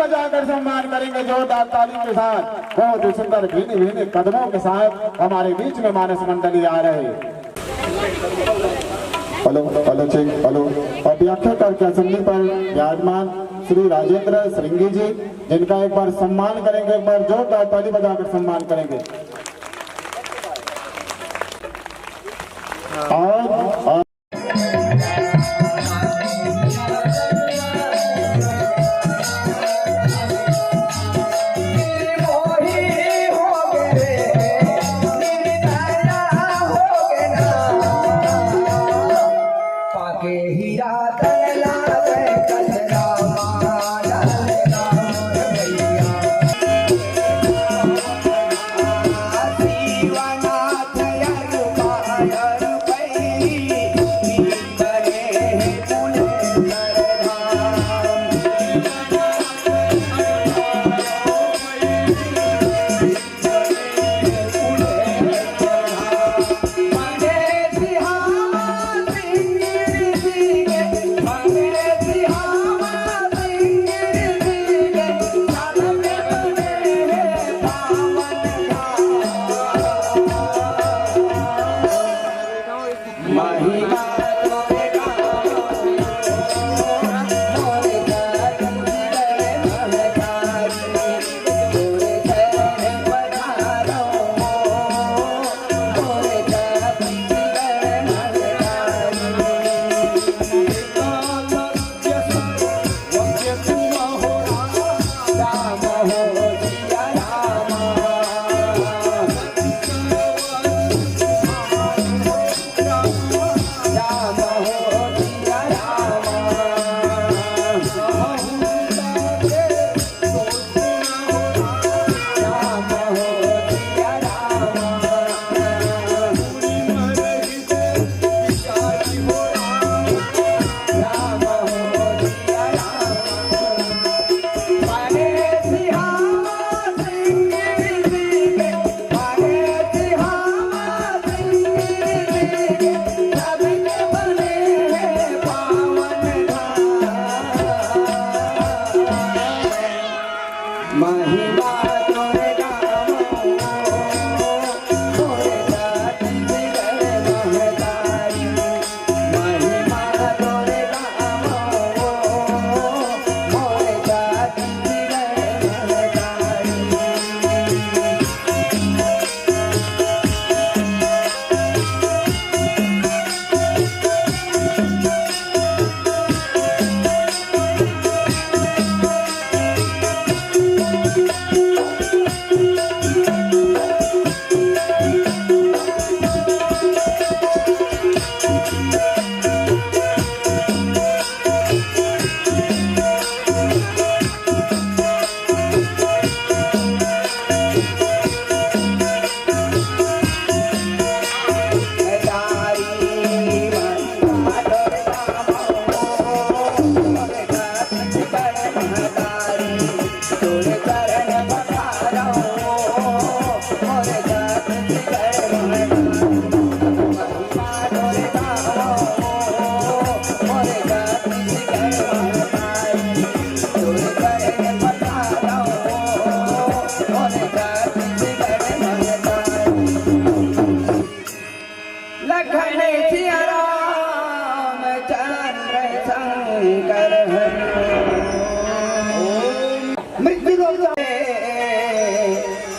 बजाकर सम्मान करेंगे जोरदार ताली के साथ। बहुत ही सुंदर भीने भीने कदमों के साथ हमारे बीच में मानस मंडली आ रहे हैं। Hello hello check hello. और व्याख्या करके असेंबली पर विराजमान श्री राजेंद्र श्रृंगी जी, जिनका एक बार सम्मान करेंगे, एक बार जोरदार ताली बजाकर सम्मान करेंगे। और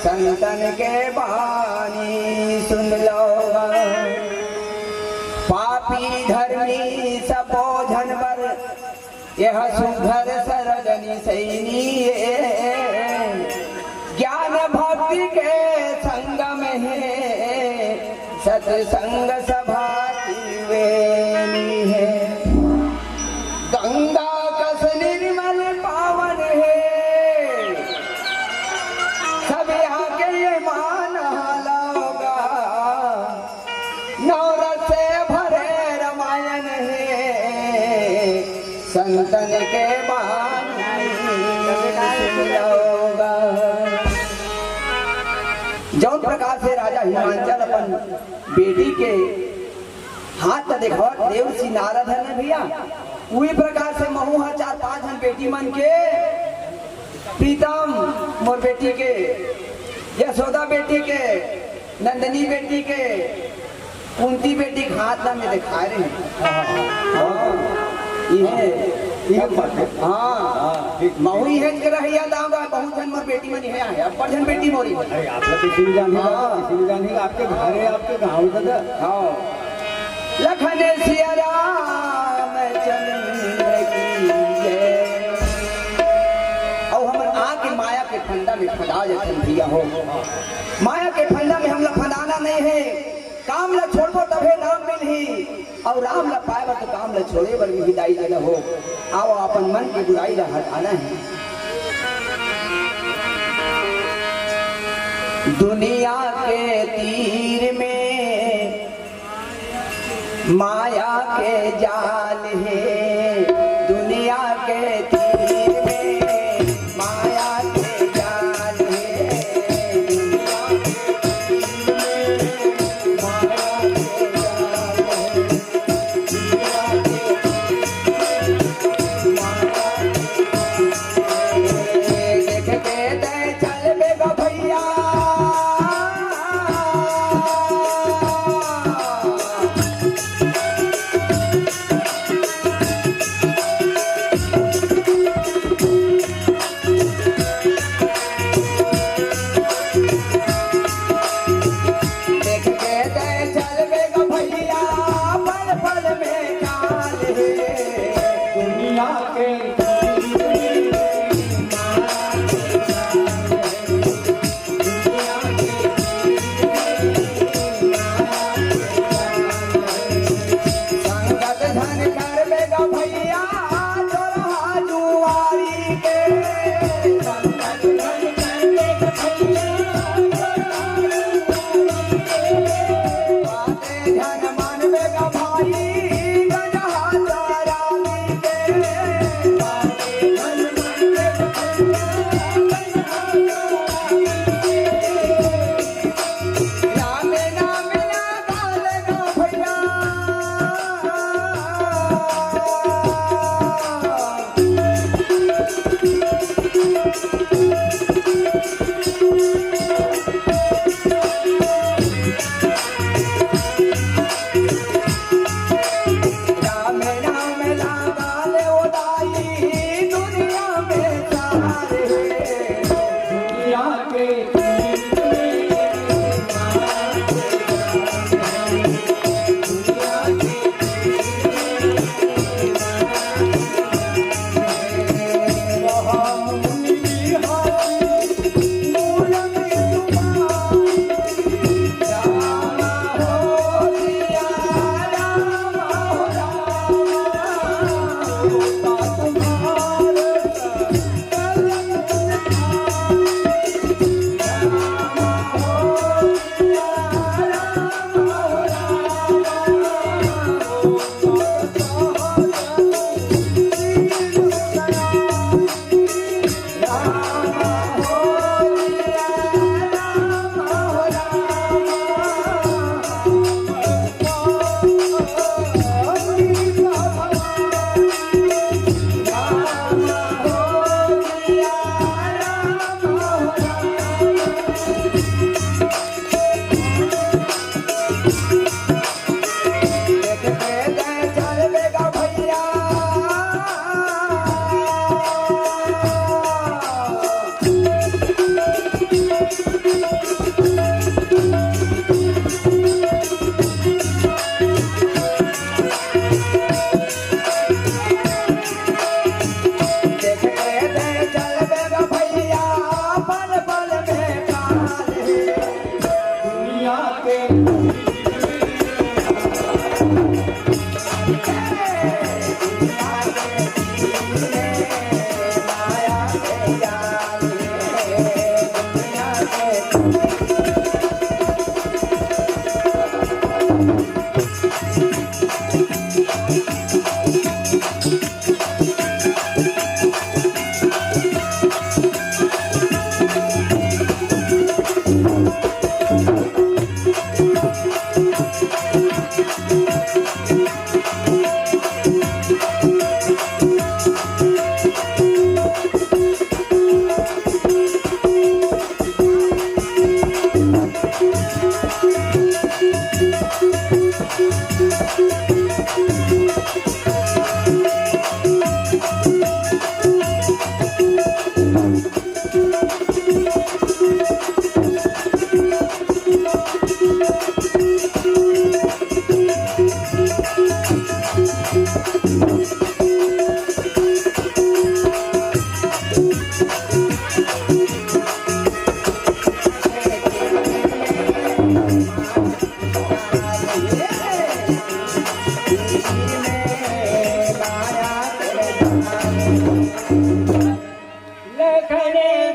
संतन के बानी सुन लो, पापी धर्मी सबो झनवर यह सुघर सरजनी सैनी। ज्ञान भक्ति के संग में है सत्संग सभा की वेनी है। गंगा कस निर्मल पावन है, सब यहाँ के ये मान लोगा। नवरस से भरे रामायण है, संतन के बानी लोगा। जौन प्रकार से राजा हिमांचल अपन बेटी के हाथ देखो देव श्री नारद है भैया, वही प्रकार से महू 4-5 जन बेटी मन के प्रीतम मोर बेटी के, यशोदा बेटी के, नंदनी बेटी के, कुंती बेटी के हाथ में दिखा रहे हैं। महुई है के रहिया दाम बहुत जन मोर बेटी मनी है, अब जन बेटी मोरी अरे आप लोग किसी जानी आपके घर है, आपके गाँव दादा। हाँ लखन सिया राम चंद्र की जय। और हम आके माया के फंदा में फंदा जाते भैया हो, माया के फंदा में हम लोग फंदाना नहीं है। काम ल छोड़बो तभे नाम मिलही, और राम ल पाएबो तो काम ल छोड़े बर भी हिदाई देना हो। आओ अपन मन की बुराई ल हटाना है। दुनिया के तीर में माया के जाल है, दुनिया के तीर में माया के जाल है, दुनिया के तीर में माया के जाल है, दुनिया के माया देख के दे चल बेगा भैया।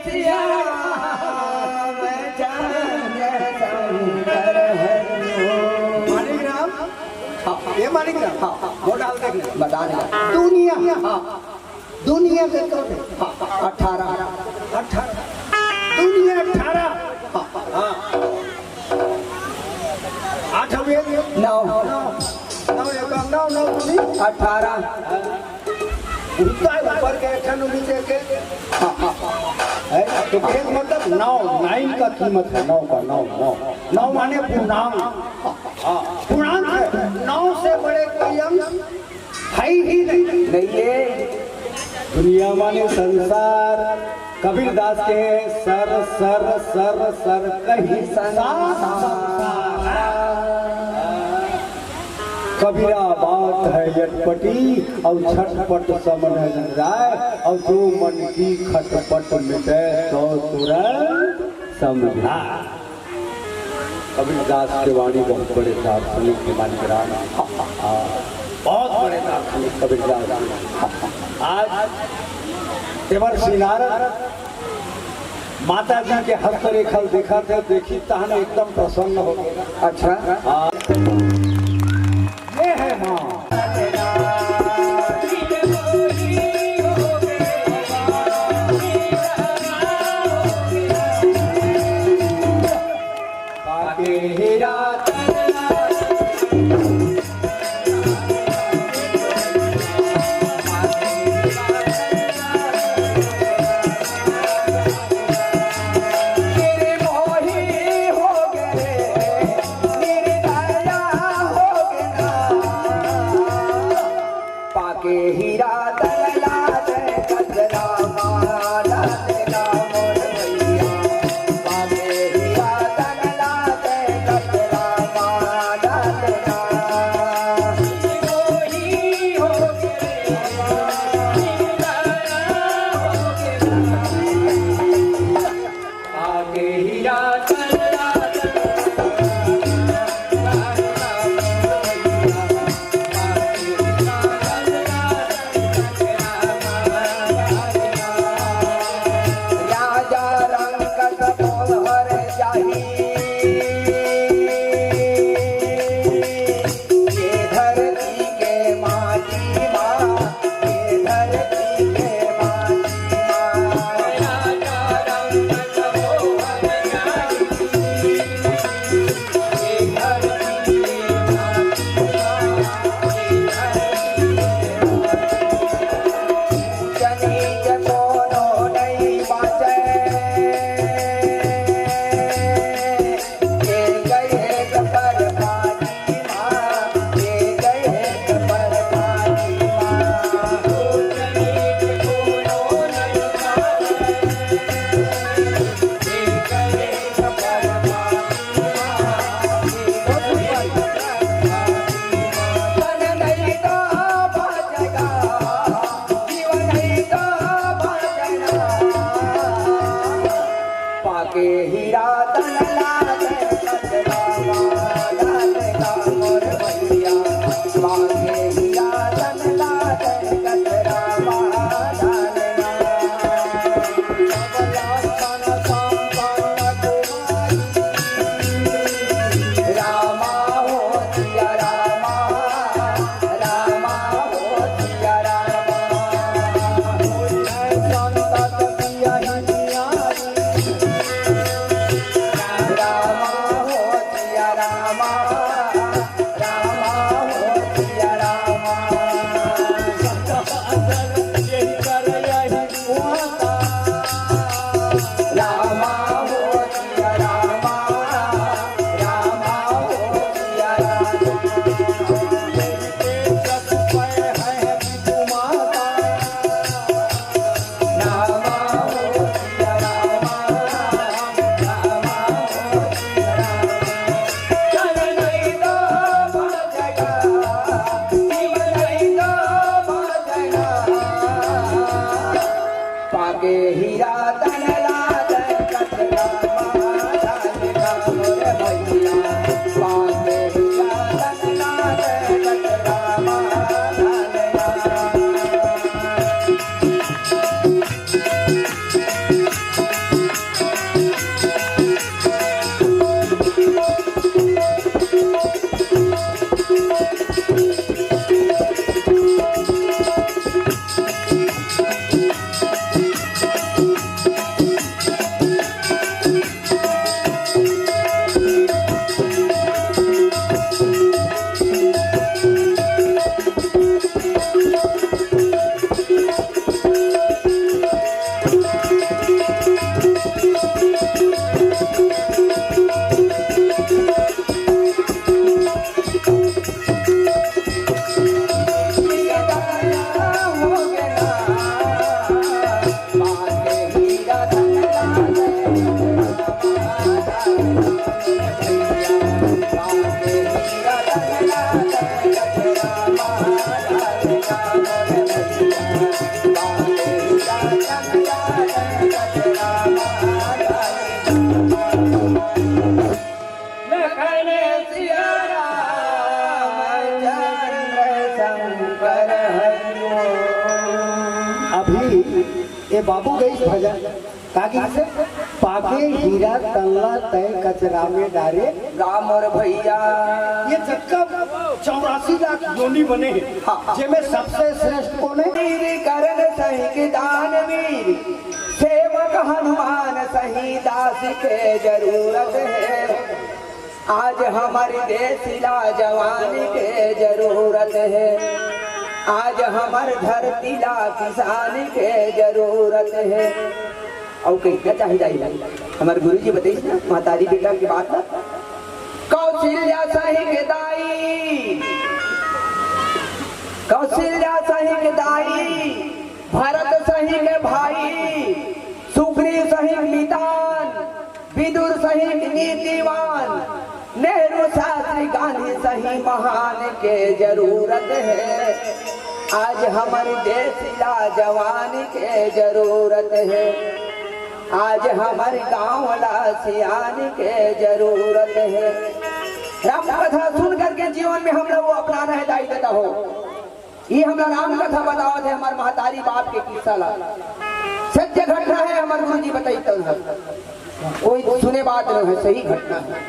सिया राम चंद्र शंकर हरिओम। मानिक राम, ये मानिक राम, वो डाल देखना। बता देगा दुनिया, दुनिया के कौन 18 दुनिया 18, हाँ 8 हुए 9 9 18 उतना ऊपर के ठन नीचे के है तो एक मतलब 9 का कीमत है। 9 का 9 माने पूर्णांक। हाँ पूर्णांक है। 9 से बड़े कोई अंक है ही नहीं ये दुनिया माने संसार। कबीरदास के सर सर सर सर कहीं संसार। कबीरा बात है यटपटी और छटपट समन राय और जो मन की खटपट मिटे तो तुरंत समझा। कबीरदास की वाणी बहुत बड़े दार्शनिक के मानिक राम, बहुत बड़े दार्शनिक कबीरदास। आज देवर्षि नारद माता जी के हस्तरेखा देखा थे, देखी तहन एकदम प्रसन्न हो गए। अच्छा ये है माँ हीरा दलला दे कजरा माला तेरा मोर भैया पाके हीरा दलला दे कजरा माला तेरा कोई हो के आगे हीरा दलला हीरा दलला दे कजरा माला तेरा मोर भैया पाके हीरा दलला दे कजरा माला तेरा सबला खाना संपन्न कुमारी रामा हो जिया रामा रामा हो जिया रामा संतत पिया ही ये बाबू गई भजन काकी से पाके हीरा तल्ला तय कचरा में डारे राम और भैया ये जगका 84 लाख योनि बने जिनमें सबसे श्रेष्ठ कौन है? वीर करण सही के दानवीर सेवक हनुमान सही दास के जरूरत है। आज हमारे देसिला जवान के जरूरत है। आज हमार धरती ला किसान के जरूरत है। और क्या चाहिए हमारे गुरु जी बताइए ना महतारी बेटा की बात ना। कौशल्या सही के दाई, कौशल्या सही के दाई, भरत सही के भाई, सुग्रीव सही निदान, विदुर सही नीतिवान, नेहरू शास्त्री गांधी सही महान के जरूरत है। आज हमारे देश ला जवान के जरूरत है। आज हमारे गांव ला सियान के जरूरत है। राम कथा सुन करके जीवन में हम लोग अपनाना है दायित्व हो। ये हमारा राम कथा बताओ थे हमारे महतारी बाप के किस्सा ला सत्य घटना है। हमारे गुरु जी बताई तो कोई सुने बात नहीं है, सही घटना है।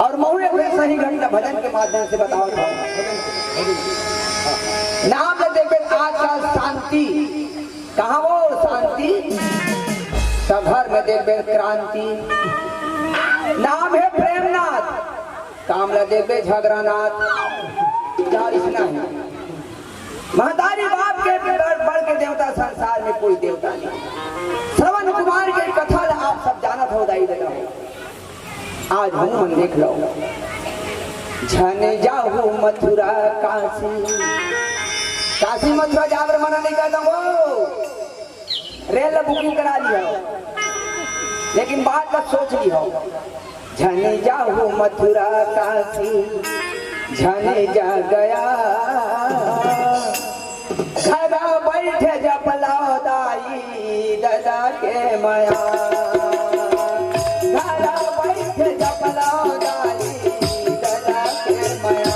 और महुए में सही घटना भजन के माध्यम से बताओ था। नाम लेते आज का शांति कहा वो शांति सब घर में देख क्रांति। नाम है प्रेमनाथ, काम ला देख झगड़ानाथ। है महतारी बाप के बढ़ के देवता संसार में कोई देवता नहीं। श्रवण कुमार के कथा आप सब जानत हो दाई देना हो। आज हनुमान देख लो झन जाहू मथुरा काशी, काशी मथुरा जाकर मना नहीं करता वो रेल बुकिंग करा लिया, लेकिन बात का सोच ली हो। झन जाहू मथुरा काशी झन जा गया, घर बैठे जपलाओ दाई दादा के माया, घर बैठे जपलाओ दाई दादा के माया।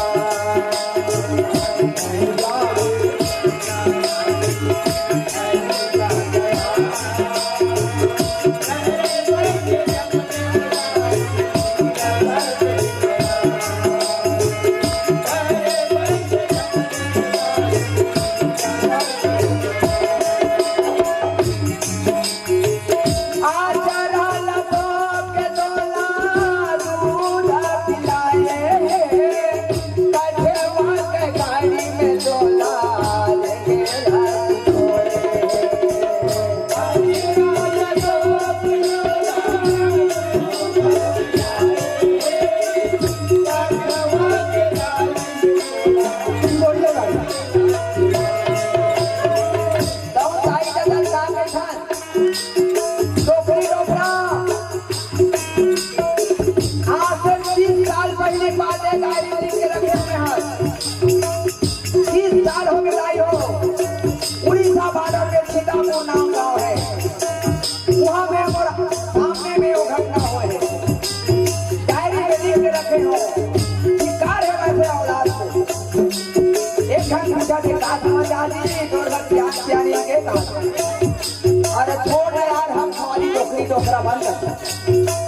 अरे छोड़ यार हम हमारी नौकरी डोकरा बंद करते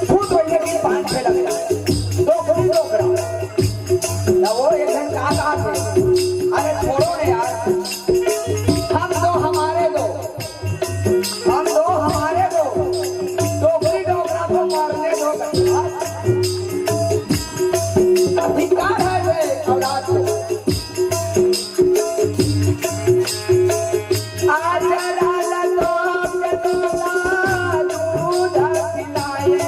खुद होने की 5-6 लग नौकरी डोकरा ना वो एक घंटा कहा थे। अरे छोड़ो ना यार, हम दो हमारे दो, हम दो हमारे दो, नौकरी डोकरा को मारने दो अधिकार है वे औलाद को। आज दूध पिलाए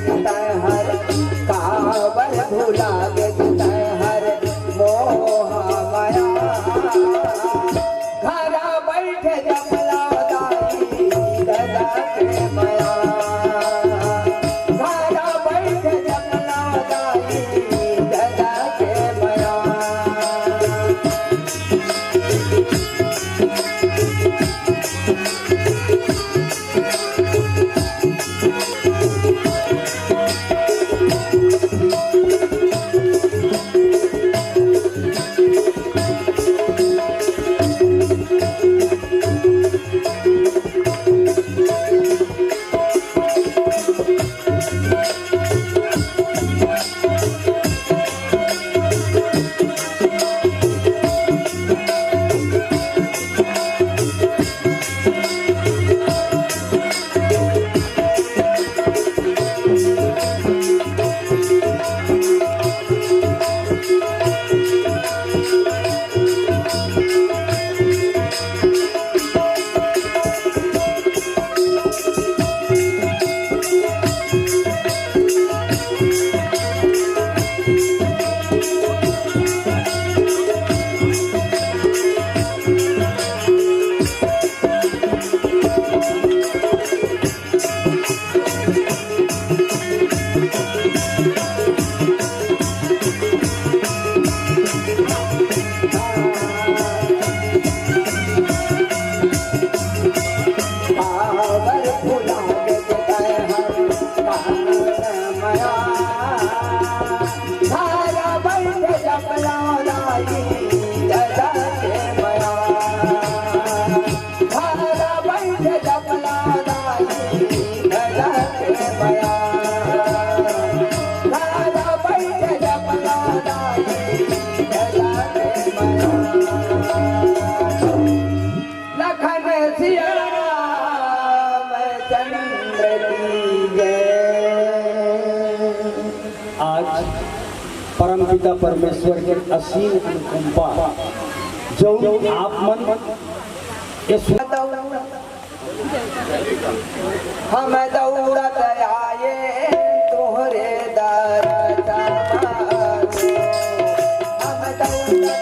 जिताए हर कावर भुला के जिताए हर मोह माया घरा बैठे जपला दाई दादा के माया घरा बैठे जपला दाई दादा के माया आज परमपिता परमेश्वर के असीम अनुकंपा जो आप मन ये हम दौड़त आए तोहरे दर हम दौड़त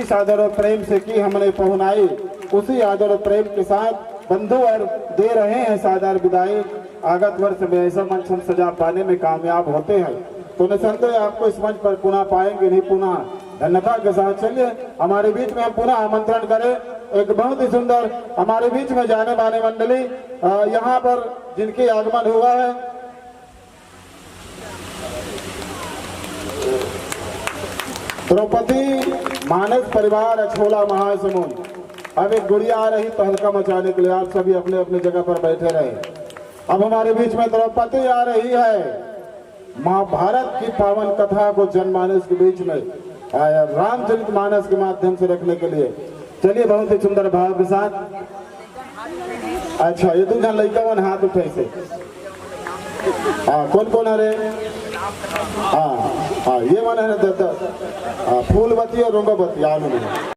जिस आदर और प्रेम से की हमने पहुनाई, उसी आदर और प्रेम के साथ बंधु और दे रहे हैं सादर विदाई। आगत वर्ष में ऐसा मंच हम सजा पाने में कामयाब होते हैं तो निसंदेह आपको इस मंच पर पुनः पाएंगे नहीं, पुनः धन्यता के साथ चलिए हमारे बीच में हम पुनः आमंत्रण करें एक बहुत ही सुंदर हमारे बीच में जाने माने मंडली यहाँ पर जिनकी आगमन हुआ है। द्रौपदी मानस परिवार अछोला महासमुंद। अब एक गुड़िया आ रही तो हल्का मचाने के लिए आप सभी अपने अपने जगह पर बैठे रहे। अब हमारे बीच में द्रौपदी आ रही है, महाभारत की पावन कथा को जनमानस के बीच में रामचरित मानस के माध्यम से रखने के लिए। चलिए बहुत ही सुंदर भाव के साथ। अच्छा ये दूसरा लड़का वन हाथ उठे से। हाँ कौन कौन है रे? हाँ हाँ ये मन है फूलवती और रोंगोवती।